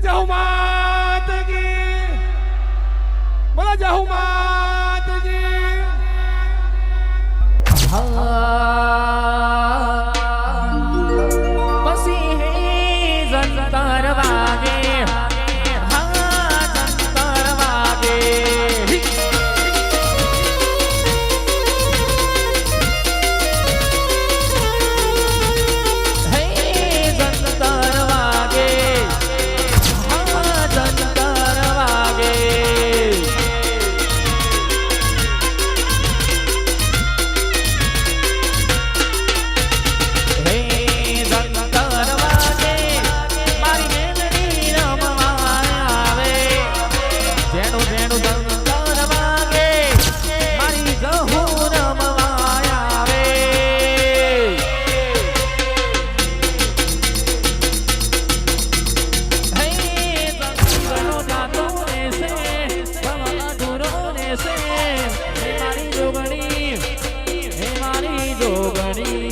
જહુ માત કી, બોલા જહુ માત કી. પછી હે જંતર વાગે, જંતર વાગે. હે જંતર વાગે, જંતર વાગે. મારી જોગણી